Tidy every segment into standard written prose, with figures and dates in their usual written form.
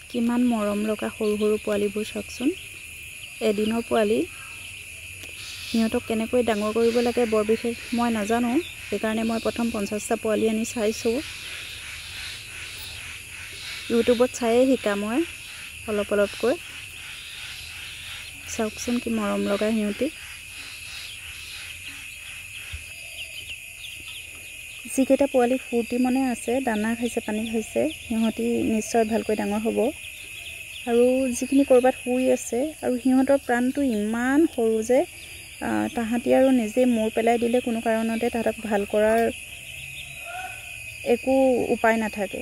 কিমান মৰম লগা সৰু সৰু পোৱালিবোৰ চাওকচোন। এদিনৰ পোৱালি। সিহঁতক কেনেকৈ ডাঙৰ কৰিব লাগে বৰ বিশেষ মই নাজানো, সেইকাৰণে মই প্ৰথম 50টা পোৱালি আনি চাইছোঁ। ইউটিউবত চায়েই শিকা মই অলপ অলপকৈ। চাওকচোন কি মৰম লগা সিহঁতি। যিকেইটা পোৱালি ফূৰ্তি মনে আছে, দানা খাইছে, পানী খাইছে, সিহঁতি নিশ্চয় ভালকৈ ডাঙৰ হ'ব। আৰু যিখিনি ক'ৰবাত শুই আছে, আৰু সিহঁতৰ প্ৰাণটো ইমান সৰু যে তাহাঁতি আৰু নিজে মূৰ পেলাই দিলে কোনো কাৰণতে তাহাঁতক ভাল কৰাৰ একো উপায় নাথাকে।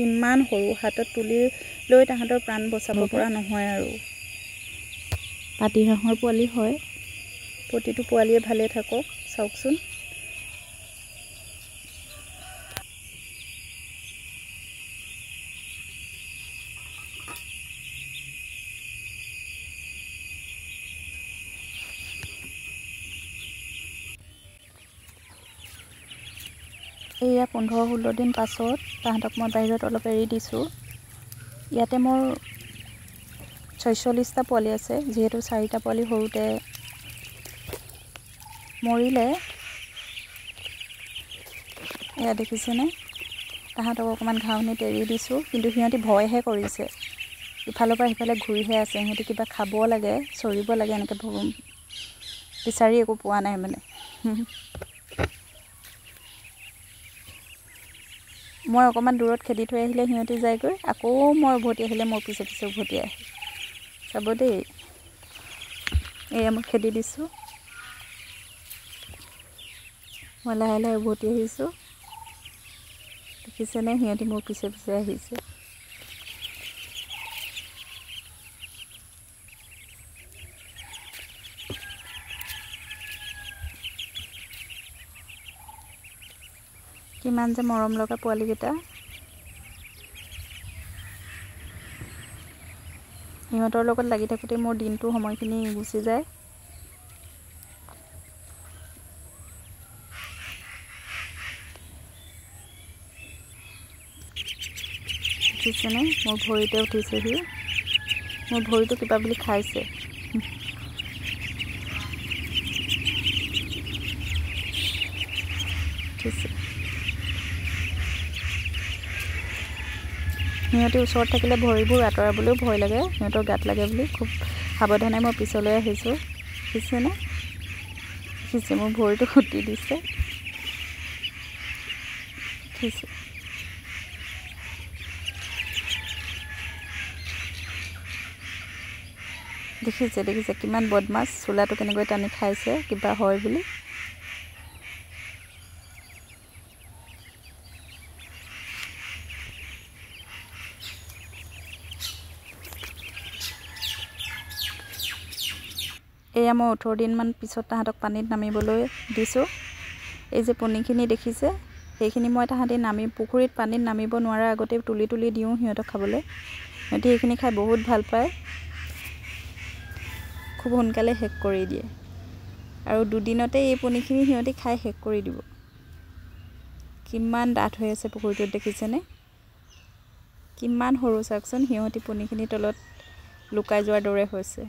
ইমান সৰু, হাতত তুলি লৈ তাহাঁতৰ প্ৰাণ বচাব পৰা নহয়। আৰু পাতিহাঁহৰ পোৱালি হয়। প্ৰতিটো পোৱালিয়ে ভালে থাকক। চাওকচোন এয়া 15-16 দিন পাছত তাহাঁতক মই বাহিৰত অলপ এৰি দিছোঁ। ইয়াতে মোৰ 46টা পোৱালি আছে। যিহেতু 4টা পোৱালি সৰুতে মৰিলে, এয়া দেখিছেনে? তাহাঁতক অকণমান ঘাঁহনিত এৰি দিছোঁ, কিন্তু সিহঁতি ভয়হে কৰিছে। ইফালৰ পৰা সিফালে ঘূৰিহে আছে। সিহঁতি কিবা খাব লাগে, চৰিব লাগে, এনেকৈ বিচাৰি একো পোৱা নাই মানে। মই অকণমান দূৰত খেদি থৈ আহিলে সিহঁতি যায়গৈ, আকৌ মই উভতি আহিলে মোৰ পিছে পিছে উভতি আহে। চাব দেই, এয়া মই খেদি দিছোঁ। মই লাহে লাহে উভতি আহিছোঁ। দেখিছেনে? সিহঁতি মোৰ পিছে পিছে আহিছে। কিমান যে মৰম লগা পোৱালিকেইটা। সিহঁতৰ লগত লাগি থাকোঁতে মোৰ দিনটো সময়খিনি গুচি যায়। দেখিছেনে? মোৰ ভৰিতে উঠিছেহি। মোৰ ভৰিটো কিবা বুলি খাইছে। উঠিছে। সিহঁতি ওচৰত থাকিলে ভৰিবোৰ আঁতৰাবলৈও ভয় লাগে, সিহঁতৰ গাত লাগে বুলি খুব সাৱধানে মই পিছলৈ আহিছোঁ। দেখিছেনে? দেখিছে মোৰ ভৰিটো খুটি দিছে। দেখিছে? দেখিছে কিমান বদমাছ। চোলাটো কেনেকৈ টানি খাইছে কিবা হয় বুলি। এয়া মই 18 দিনমান পিছত তাহাঁতক পানীত নামিবলৈ দিছোঁ। এই যে পনীখিনি দেখিছে, সেইখিনি মই তাহাঁতি পুখুৰীত পানীত নামিব নোৱাৰাৰ আগতে তুলি তুলি দিওঁ সিহঁতক খাবলৈ। সিহঁতি সেইখিনি খাই বহুত ভাল পায়, খুব সোনকালে শেষ কৰি দিয়ে। আৰু দুদিনতে এই পনীখিনি সিহঁতি খাই শেষ কৰি দিব। কিমান ডাঠ হৈ আছে পুখুৰীটোত, দেখিছেনে? কিমান সৰু চাওকচোন। সিহঁতি পনীখিনিৰ তলত লুকাই যোৱাৰ দৰে হৈছে।